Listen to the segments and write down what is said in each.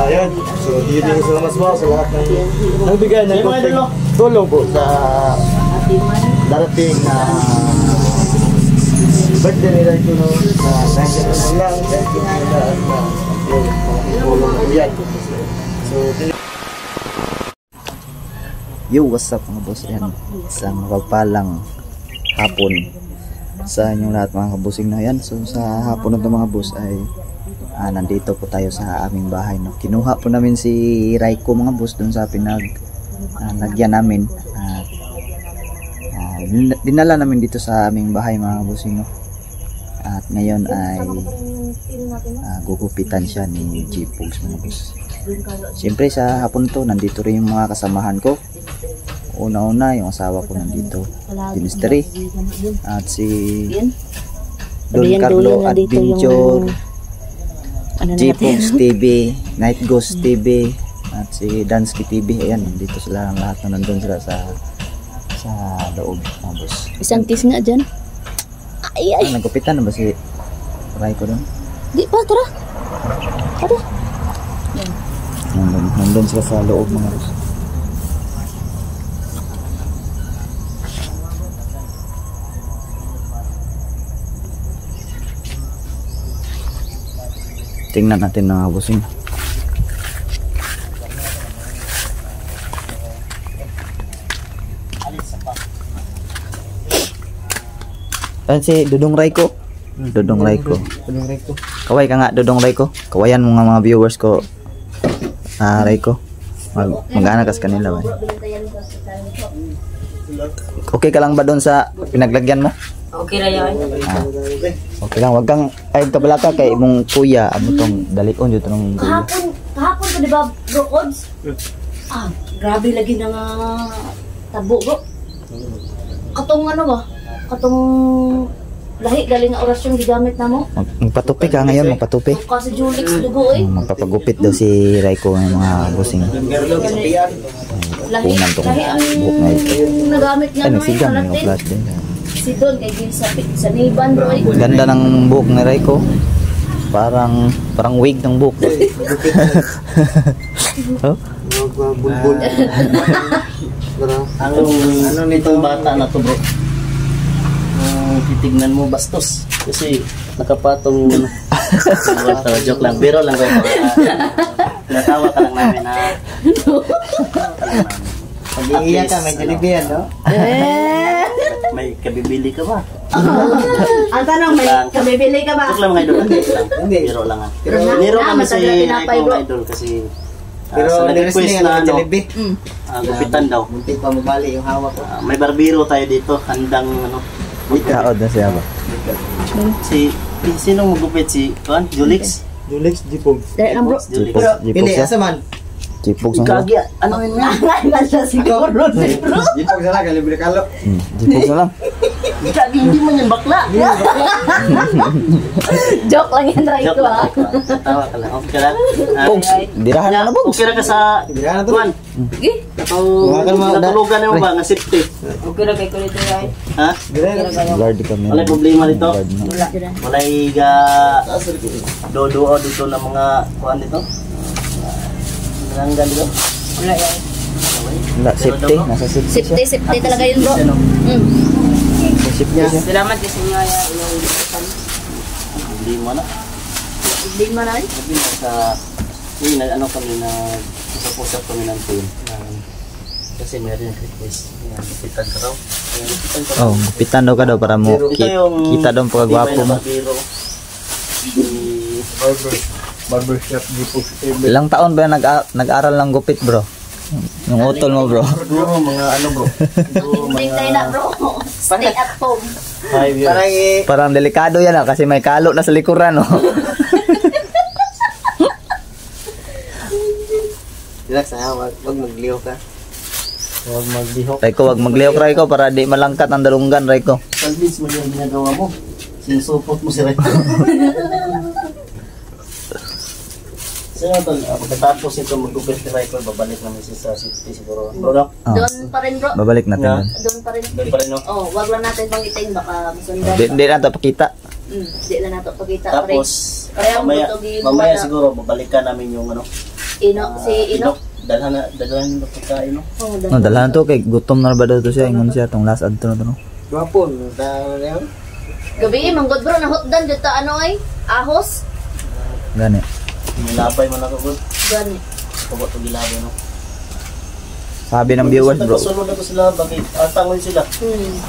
Ayan. So, hindi ko salamat po sa lahat ng bigay ng tulong po sa darating na birthday nila ito no. Nandiyan naman lang. Thank you nila at tulong na yan. So, yo, what's up mga boss? Yan, isang mapagpalang hapon sa inyong lahat mga kabusing na yan. So sa hapon na ito mga boss ay nandito po tayo sa aming bahay, no? Kinuha po namin si Raiko mga boss dun sa lagyan namin at dinala namin dito sa aming bahay mga kabusing, no? At ngayon ay gugupitan siya ni G-Pogs mga boss. Siyempre sa hapon to nandito rin yung mga kasamahan ko. Una-una yung asawa ko nandito, Dinisteri, at si Don Carlo Adventure, G-Pogs TV, Night Ghost TV, at si Dansky TV. Ayan, nandito sila lahat na nandun sila sa loob mga boss. Isang kiss nga dyan. Ay. Nagkupitan na ba si Raiko doon? Di pa, tara. Tara. Nandun sila sa loob mga boss. Tingnan natin mga busing. Ayan si Dodong Raiko. Dodong Raiko. Kaway ka nga Dodong Raiko. Kawayan mo nga mga viewers ko. Raiko. Mag-aanakas kanila ba? Okay ka lang ba doon sa pinaglagyan mo? Okay na yan. Okay lang, wag kang ay kabalaka kay imong kuya, ano tong dalikon jud tong Kahapon ko di ba bro Kods? Grabe lagi na nga tabo bro. Katong ano ba? Katong lahi galing nga orasyon gigamit na mo. Magpatupi ka ngayon, magpatupi. Kasi Julix dugo eh. Magpapagupit daw si Raiko ng mga busing. Lahi ang buhok na ito. Nagamit nga Ay, nagsigam yung flash din. Si Don kay sa Niban bro. Ganda ng buhok ni Raiko. Parang wig ng buhok. Oh? bulbul. Ano nitong bata na to bro? Titignan mo bastos kasi nakapatong joke lang, biro lang kayo. Natawa ka lang namin ha. Pag-iiyak ka, may Jollibee no? May kabibili ka ba? Ang tanong, may kabibili ka ba? Joke lang mga idol. Biro lang ha. Biro kami si Raiko idol kasi pero nag-request na ano, gupitan daw. Muntik pa mabali yung hawak ko. May barbero tayo dito, handang ano. Kaod na siya ba? Sinong magupit si Julix? Julix G-Pogs. Dahil ang bro. Pili, asa man? G-Pogs ang Kagi, ano yun nga? Nga siya siguro si bro. G-Pogs na lang, kalibre kalo. G-Pogs na lang. Kagi, hindi man yung bakla. Joke lang yan, Raiko Joke lang. ha. Tawa ka lang. Okay ka lang? Pogs, dirahan na Pogs. Okay na ka sa Dirahan na to. Juan? Natulugan mo ba nga safety? Okay na kay Kulito yan. Ha? Guard kami. Wala problema dito? Wala dyan. Wala higa dodo dito na mga kuhan dito? Nanggal dito? Wala yan. Wala, safety. Nasa safety siya. Safety talaga yun bro. Safety niya. Salamat kasi nga yung ilitan. Hindi mo na. Hindi mo na rin. Sabi na sa ano kami na usap-usap kami ng team. Kasi meron yung request. Gupitan ka raw. Oh, gupitan daw ka daw para mo kita daw pagkagwapo mo. Barbershop G-Pogs. Ilang taon ba nag-aral ng gupit bro? Yung utol mo bro? Siguro mga ano bro? Hindi tayo na bro. Stay at home. 5 years. Parang delikado yan kasi may kalo na sa likuran. Relax na, wag magliho ka. Huwag maglihok. Raiko, wag maglihok Raiko para di malangkat ang dalunggan Raiko. Salvis mo yung ginagawa mo. Sinusupot mo si Raiko. So yun tol, pagkatapos ito magkupit si Raiko, babalik namin sa city siguro. Bro, Doon pa rin bro. Babalik natin. Yeah. Doon pa rin. doon pa rin no? Oh, wag lang natin bangitin baka masundan. Hindi na ito pakita. Di na nato pagkita. Tapos, Kaya mamaya, ang buto mamaya siguro, babalikan namin yung ano. Si Ino. Dalhan na pagkain, no? Oh, No, dalahan to kay gutom na ba daw to siya, ingon siya tong last adto na to no. Gapon, tao na yan. Gabi, manggod bro, nahutdan dito ano ay? Ahos? Gani. Nilabay man ako, bro. Gani. Pagod itong gilabay, no? Sabi ng viewers bro. Nagkasunod na to sila, bakit? Tangon sila.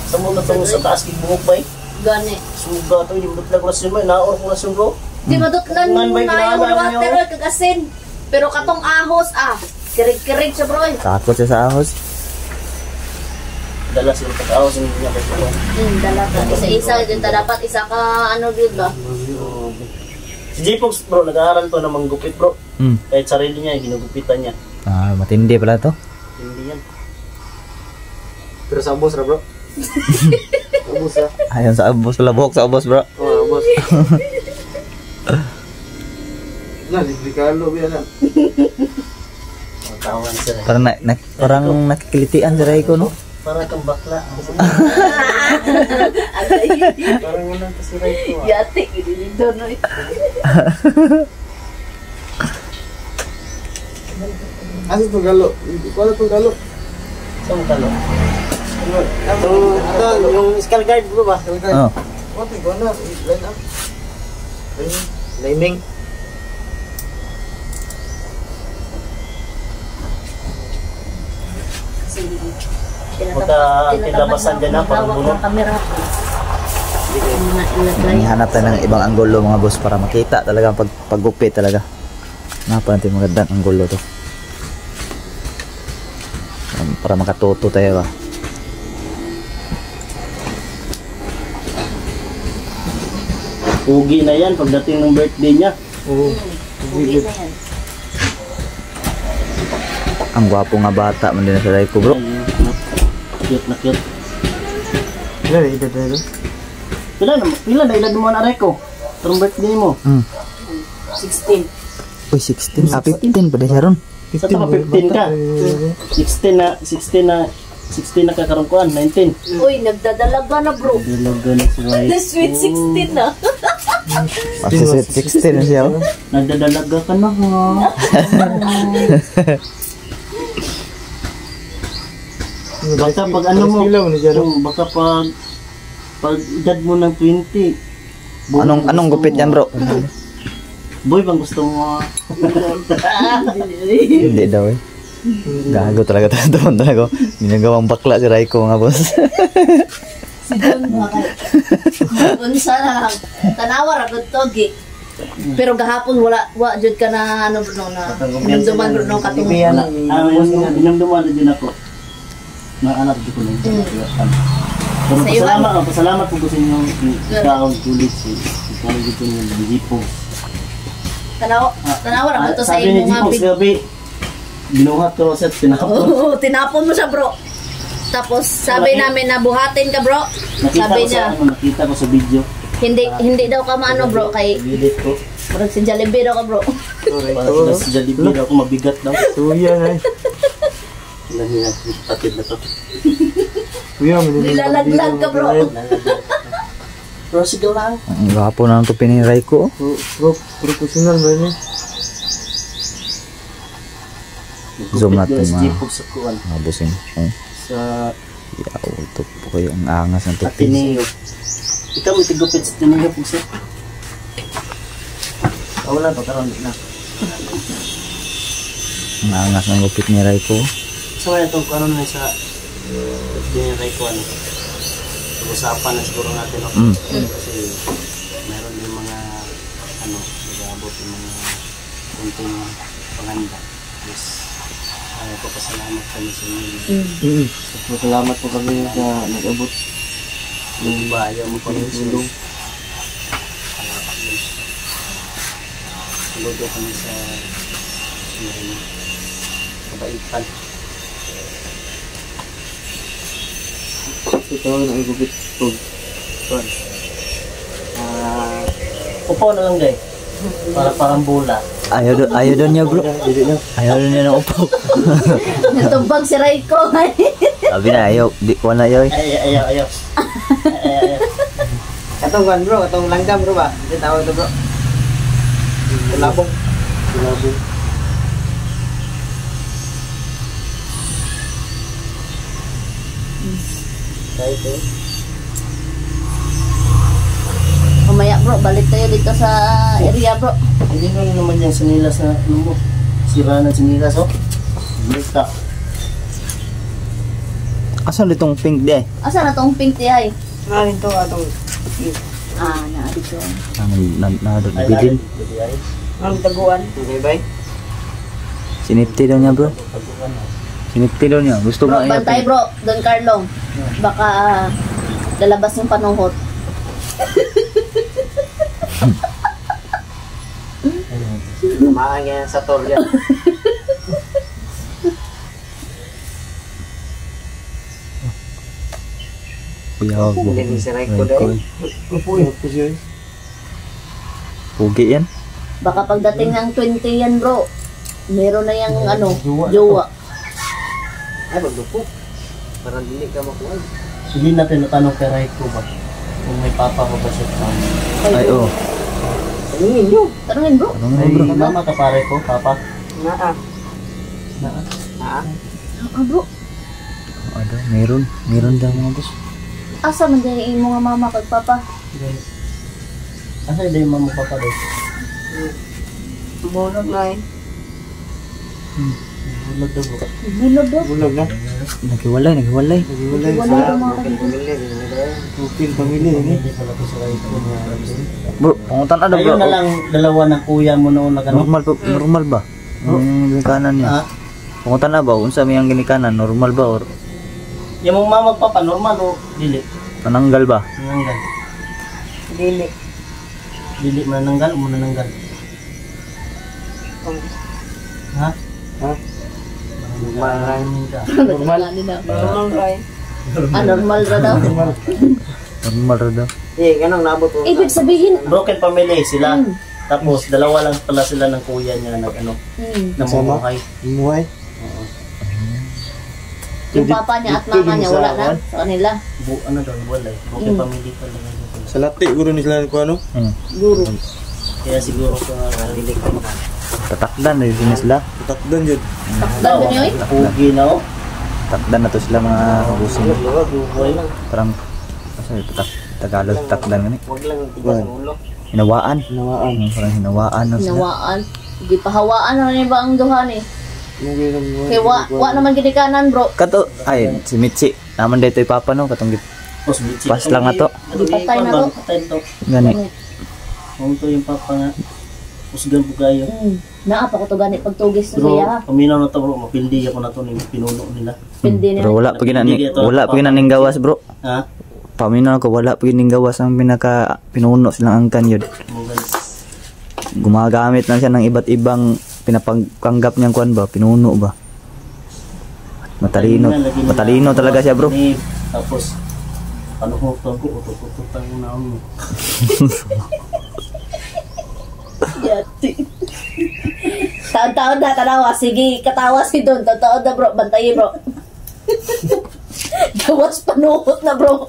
Sa muna to sa taas, kibungog ba eh? Gani. Suga to, hindi mo dutlag rasyon ba? Naor ko rasyon, bro. Di madutlan Man mo ba'y na yung kinahanglan water niyo? kagasin. Pero katong ahos kirig-kirig siya bro. Takot siya sa ahos. Dala sila pagkaawas yung niya kay bro. Dala ka. Isa-isa dito dapat isa ka ano dito ba? Si J-Pox, bro, nag-aaral to ng manggupit, bro. Hmm. Kahit sarili niya, ginugupitan niya. Ah, matindi pala to. Hindi yan. Pero sa ubos ra bro. Ubos ra. Ayon sa abos pala, buhok sa abos bro. Oh, ubos. Na, delikado biya na. Matawan sila. Parang nakikilitian si Raiko no. Parang kang bakla. Parang wala ka si Raiko. Yati gini dito no. Asa to galo? Wala to galo. Saan ka, no? Ito, yung skull guard bro ba? Skull guard. Oh. What we gonna line up? Naming. Magka-kilabasan dyan na, parang bulong. Kamera. Hihanap tayo ng ibang anggulo mga boss para makita talaga ang paggupit talaga. Napa natin magandang anggulo to. Para makatuto tayo ba. Pugi na yan pagdating ng birthday niya. Oo. Hindi na yan. Ang gwapo nga bata man din sa Raiko bro. Cute na cute. Wala na ito tayo. Pila na edad mo na Reco? Itong birthday mo. 16. Uy 16, 15 pa din siya ron. Sa ka 15 ka. 16 na kakaroon ko 19. Uy, nagdadalaga na bro. Dilogan na si Reco. The sweet 16 na. Magsisit 16 na siya oh. Nagdadalaga ka na ha. Baka pag ano mo, baka pag edad mo ng 20. Anong gupit yan bro? Boy, bang gusto mo? Hindi daw eh. Gago talaga talaga. Ginagawang bakla si Raiko mga boss. Si Don unsa lang. Tanawa ra gud togi. Pero gahapon wala jud ka na ano bro na dumduman bro no katong. Dinamduman din ako. Na anak ko ko nito. Pero pasalamat po sa inyo kaon kulit si kami dito ng Jipo. Tanawa ra to sa Sabi ni imong Jipo gabi. Binuhat ko sa tinapon. Oo, tinapon mo siya bro. Tapos sabi namin na buhatin ka bro. Sabi niya, Nakita ko sa video. hindi daw ka maano bro kay Edit ko. murag si Jollibee daw ka bro. Para sa Jollibee daw ako mabigat daw. Suya na. Patid na to. Kuya, Nilalaglag ka bro. Pero sige lang. Ang gwapo na ang tupi ni Raiko oh. Professional ba niya? Zoom natin mga sa kuwan. busing. Oh. Sa Yaw, ito po kayo ang angas ng tupi. Ateneo. Ikaw may tigupit sa Ateneo po sir. Wala pa karon na. Ang angas ng gupit ni Raiko. So kaya itong ano na sa dinay ko ano. Usapan na siguro natin no? Kasi meron din mga ano, nag-aabot yung mga kunting panganda. Yes. Ay, papasalamat kami sa inyo. Salamat po kami na nag-abot. Yung bayo mo pa rin tulong. Ludo kami sa kabaitan. Ito na igupit po. Upo na lang day. Para parang bula. Ayaw doon niya bro. Ayaw doon niya ng upo. Natumbang si Raiko. Sabi na ayaw. Di ko na ayaw eh. Ayaw. Atong kan bro, atong langgam bro ba? Di tawag to bro. Labong. Labong. Kahit eh. Mamaya bro, balik tayo dito sa area bro. Hindi nga naman yung sinilas na ano mo. Sira ng sinilas oh. Balik. Asan itong pink di ay? Asa na tong pink ti ay? Ngayon to atong Na dito. Bilin. ang taguan. Okay bye. Sinipti daw niya bro. Sinipti daw niya. Gusto Bro, nga bantay bro, Don Carlo. Baka lalabas yung panuhot. Kumaan yan sa torya. Kuya, Hindi si Raiko dahil. Upo yun. Pugi yan. Baka pagdating ng 20 yan bro, meron na yung ano, jowa. Ay, magdupo. Parang hindi ka makuha. Hindi natin natanong kay Raiko ba? Kung may papa ko ba siya sa amin. Ay oh. Tanungin nyo. Tanungin bro. Ano Ay, nga bro? mama ka pare ko, papa. Naa. Na. Naa. Bro, Ano, meron daw mga boss. asa man din yung mga mama kag papa? Asa yung mama papa daw? Bulag na eh. Bulag daw bro. Bilog bro. Bulag na. Naghiwalay. Bulag Wala sa yung mga pamilya. Tukil pamilya eh. Hindi pala ko sa Raiko. Bro, pangutan na bro. Ayun na lang dalawa ng kuya mo noon na gano'n. Normal ba? Yung ginikanan niya. Ha? Pangutan na ba? Unsa may ang ginikanan? Normal ba or Yung mong mama papa, normal o dili? pananggal ba? Nananggal. Dili. Dili mananggal o manananggal? Ha? Ha? Maraming ka. Normal. Normal ray. Normal ra daw. Normal ra daw. Eh, ganang nabot ko. Ibig sabihin, Broken family sila. Tapos dalawa lang pala sila ng kuya niya na ano, namumuhay. Umuhay. Oo. yung papa niya at mama niya wala na sa kanila. Ano daw, wala eh. Broken family pala. Sa lati, guro ni sila ko ano? Guro. Kaya siguro ko dili ka na. Tatakdan na yun sila. Takdan yun. Takdan ko niyo eh. Nakugi na o. Takdan na to sila mga kabusin. Buhay lang. Parang Tagalog takdan gani. Huwag lang tigas ang ulo. Hinawaan. Nawaan. Parang hinawaan na sila. Hinawaan. Di pa hawaan na rin ba ang duha ni? Kaya wa naman ginikanan bro. Kato ay si Mitsi. Naman dito papa no katong pas lang na to. Di patay na to. Patay to. Gani. Kung to yung papa nga. Usgan po kayo. Naapa ko to gani pagtugis na Pero siya. paminaw na to bro. Mapildi ako na to ng pinuno nila. Pindi Pero nila. wala pa ginaning gawas bro. Ha? Paminaw ko wala pa ginaning gawas ang pinaka pinuno silang angkan yun. Gumagamit lang siya ng iba't ibang pinapangkanggap niyang kuan ba, pinuno ba. Matalino talaga siya bro. Tapos panuhutan ko, utot-utotan ko na ako. Yati. Taon-taon na tanawa. Sige, katawa si Don. Taon-taon na bro. Bantayin bro. Gawas panuhot na bro.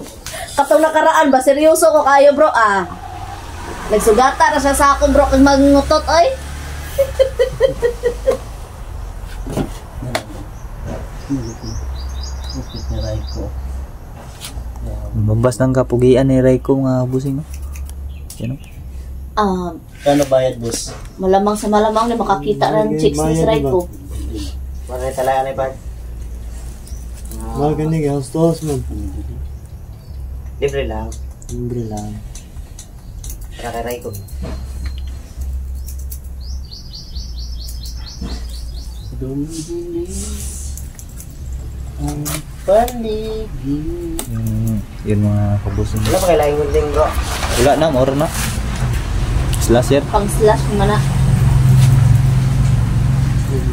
Katong nakaraan ba? Seryoso ko kayo bro ah. Nagsugata na siya sa akin bro. Kung magngutot ay. Upit ni Raiko. Mabas ng kapugian ni Raiko mga busing no. Yan no? Kano bayad boss? Malamang sa malamang na makakita ng chicks ni Raiko. Para talaga na pa. Magani gastos man. Libre lang. Libre lang. Para kay Raiko. Dumili ang paligid. Yun mga kabusing. Wala pa kailangan mo ding bro. Wala na, moro na. Slasher. Pang slash mo na.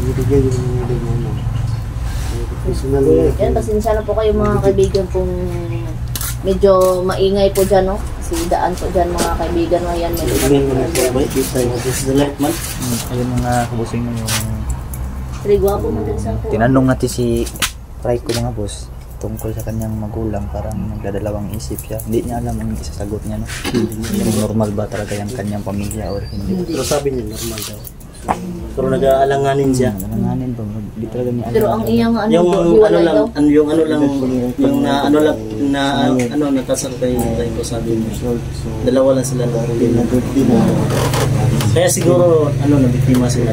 Ibigay yung mga ding ano. Personal Yan, pasensya na po kayo mga kaibigan kung medyo maingay po dyan, no? Kasi daan po dyan mga kaibigan mo yan. This is the light man. Ayun mga kabusing yung Pero gwapo mo din sa ako. tinanong natin si Raiko mga boss. tungkol sa kanyang magulang, parang nagdadalawang isip siya. Hindi niya alam ang isasagot niya, no? Kung normal ba talaga yung kanyang pamilya or hindi. Pero sabi niya normal daw. Pero nag-aalanganin siya. Nanganin ba? Hindi talaga niya alam. Pero ang iyang ano, Yung hiwalay daw. Nakasal kay Raiko, sabi niya. Dalawa lang sila daw. Kaya siguro nabiktima sila.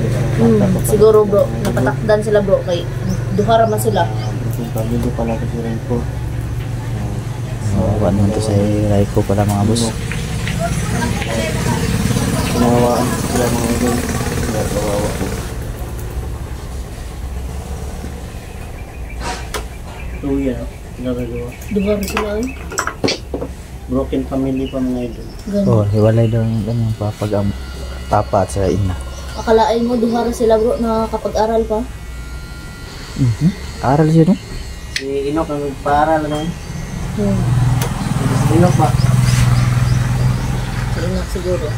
Siguro bro, napatakdan sila bro, kay duha man sila. Pagod pala kasi rin po. Ano to sa Raiko pala mga boss. Nawawaan sila mga idol. Kawawa po. Tuwi nagagawa. Duha man sila eh. Broken family pa mga idol. Ganun. Oh, hiwalay daw yung kanyang papa at sa ina. Akalain mo duha ra sila bro na kapag-aral pa. Aral siya, no? Si Inok ang nagpaaral naman. Hmm. Inok ba? Ingat siguro.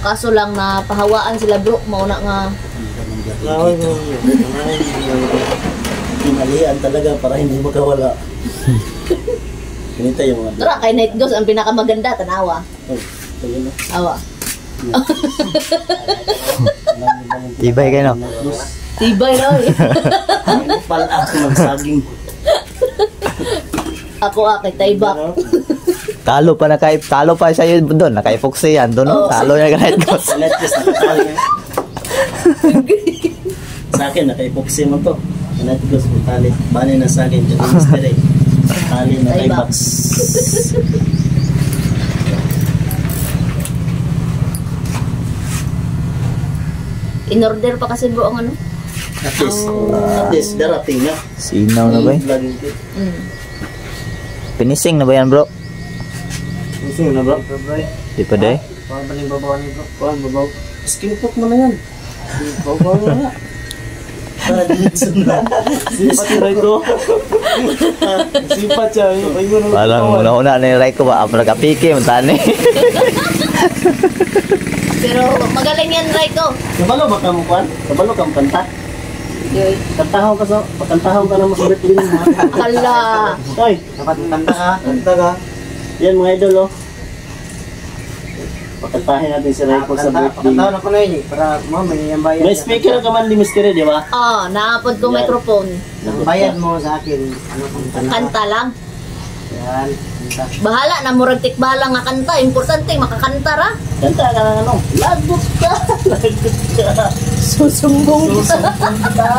Kaso lang na pahawaan sila bro, mauna nga. Laway mo. Pinalian talaga para hindi makawala. Ganito yung mga. Tara, kay Night Ghost ang pinakamaganda, tanawa. Oh, ayun na. Awa. Tibay kayo, no? Tibay na eh. Pala ako ng saging. Ako kay Taybak. Talo pa siya yun doon. Nakaipoksi yan doon, no? Oo. Talo niya kahit ko. Sa Netflix nakatali nga. Sa akin, naka-epoxy mo to. Sa Netflix mo tali. Bani na sa akin. Diyan mystery. Tali na kay box. In-order pa kasi bro ang ano. At least darating na. Sinaw na ba eh? Mm. Pinising na ba yan, bro? Gusto na bro? Di pa day? Parang baling babaw ni bro. Parang babaw. Skin cook mo na yan. Babaw mo na. Para diretso na. Sipat yung Raiko. Sipat siya. Parang una-una na yung Raiko ba? Apa nagkapiki, matani. Pero magaling yan Raiko. Kabalo ba ka mo kuhan? Kabalo ka mo kanta? Yoy. Kantahaw ka sa, pagkantahaw ka na mo sa birthday mo. Hala. Hoy, dapat kanta ka. Kanta ka. Yan mga idol oh. Pagkantahin natin si Raiko sa birthday. Pagkataon ako na yun eh. Para may yung bayad. May speaker ka man di mystery, di ba? Ah, naapod ko microphone. Ang bayad mo sa akin. Ano kung tanong? Kanta lang. Yan. Bahala na murag tikbalang nga kanta. Importante makakanta ra. Kanta ka ng ano? Lagot ka! Lagot ka! Susumbong ka.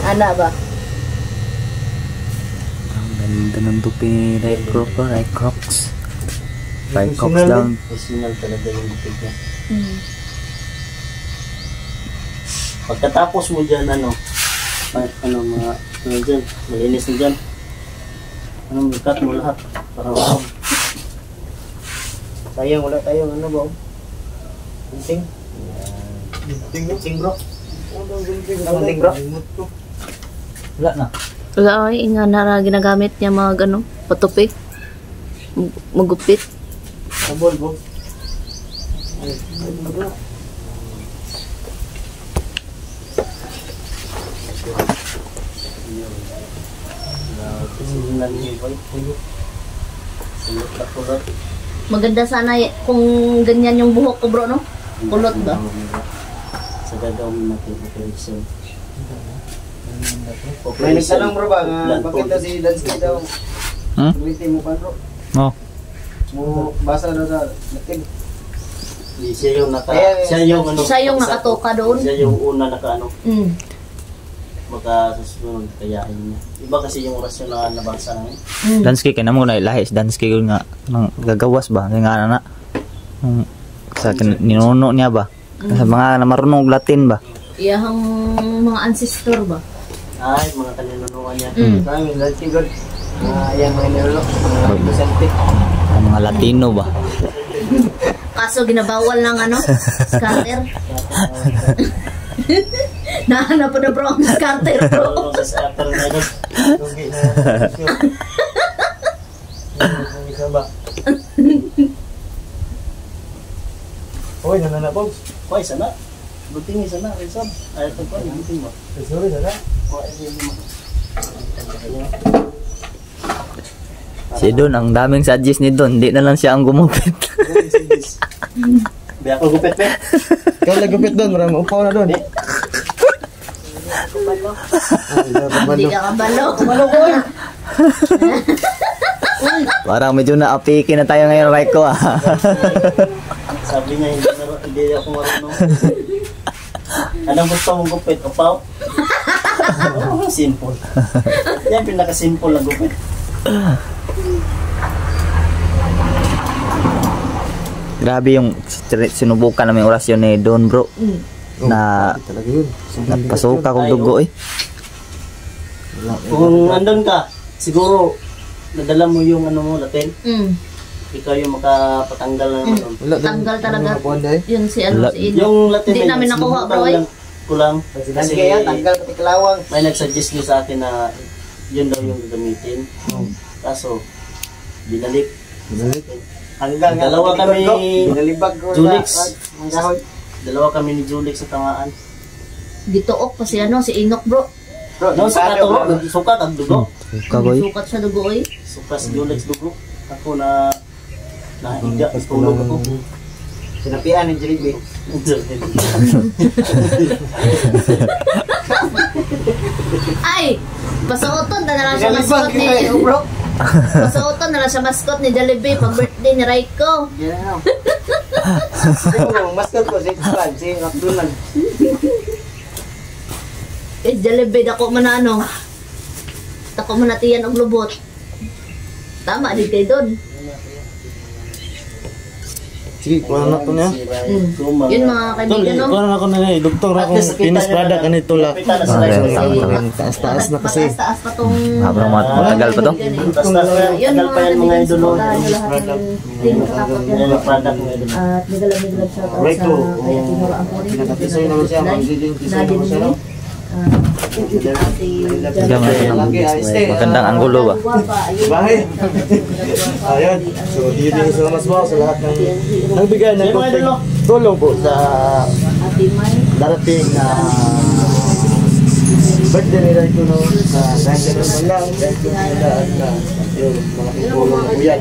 Ana ba? Ang ganda ng tupi ni Raikrox. Raikrox lang. Personal talaga yung bukid niya. Hmm. Pagkatapos mo dyan, ano mga, dyan, malinis na dyan. Cut mo lahat. Para wow. Sayang wala tayong ano ba? Gunting? Gunting bro? Gunting bro? Wala na. Wala ay nga na ginagamit niya mga ano, patupi. Magupit. Sabol bro? Maganda sana kung ganyan yung buhok ko bro no? Kulot ba? Sa gagawin natin operation. May nagtanong bro ba nga bakit daw si Dansky daw tumitin mo pa bro? Oh. Mo basa daw sa natin. Di siya yung Siya yung nakatoka doon. Siya yung una nakaano. Mm. Baka sa susunod kayahin niya. Iba kasi yung orasyon na nabasa namin. Dansky kaya mo na ilahis. Dansky ko nga nang gagawas ba? Kaya nga na. Sa ninuno niya ba? Sa mga na marunong Latin ba? Iyahang mga ancestor ba? Ay, mga kaninunuan niya. Kami Dansky god. Ayan mga nilolo. Mga presente. Ang mga Latino ba? Kaso ginabawal ng ano? Scatter. Nahanap po na bro ang scatter bro. Sa scatter na ito. Lugi na. Yung isa ba? Uy, nananapog. Hoy, sana. Buting sana, Rizab. Ay, ito pa, buting mo. Sorry, sana. Hoy, hindi mo. Si Don, ang daming suggest ni Don. Hindi na lang siya ang gumupit. Di ako gupit, be. Ikaw lang gupit doon, marami upaw na doon. Hindi ka kabalo. Parang medyo naapiki na tayo ngayon, Raiko ah. Sabi niya, hindi ako marunong. Anong gusto mong gupit? Upaw? Simple. Yan, pinaka-simple na gupit. Grabe yung sinubukan namin orasyon ni Don, bro. Na Talaga yun. napasuka kong dugo eh. Kung andun ka, siguro, nadala mo yung ano mo, Latin. Ikaw yung makapatanggal na naman. Tanggal talaga. Yun si ano, si Ino. Yung Latin, Hindi namin nakuha, bro, eh. Kulang. Kasi tanggal pati kalawang. may nagsuggest nyo sa akin na yun daw yung gagamitin. Kaso, binalik. Hanggang Dalawa kami, binalibag ko Julix. ang kahoy. Dalawa kami ni Julix sa tamaan. Gituok pa si ano, si Inok, bro. No, sukat ako. Sukat ang dugo. Kagoy. Sukat sa dugo, eh. Sukat si Julix dugo. Ako na nahiga. Tulog ako. Sinapian ng Jollibee. Ay! Pasuoton na lang siya mascot ni... Pasuoton na lang siya mascot ni Jollibee pag birthday ni Raiko. Yeah. Siguro, mascot ko si Fran, si McDonald. Eh, Jollibee, dako man na ano. Dako man na tiyan og lubot. Tama, di kay Don. Sige, kuha na to niya. Yun mga kaibigan, no? Kuha na ako na niya. Doktor akong finish product ganito lang. Taas na kasi. Taas pa tong... Habang matagal pa to. Yun Tagal pa yan mga idolo. lahat ng team katapot yan. Yan yung product mga idolo. At migalag shout out sa kaya Timur Ampuri. Pinakapisoy naman siya. Magiging pisoy naman siya. Magandang anggulo ba? Bahay. Ayun. So, dito sa mas mo sa lahat ng nagbigay ng tulong po sa darating na birthday nila ito no sa dahil naman lang dahil nila at yung malaking tulong na po yan.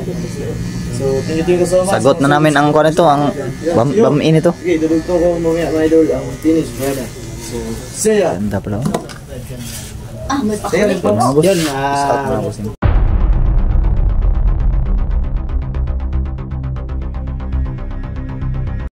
So, thank you so much. Sagot na namin ang kuha nito, ang bam-in ito. Okay, dudugto ko mamaya mga idol ang finish product. So, see ya. Ganda pala. Ah, may See ya, pakulit. Yun, Stop na ako.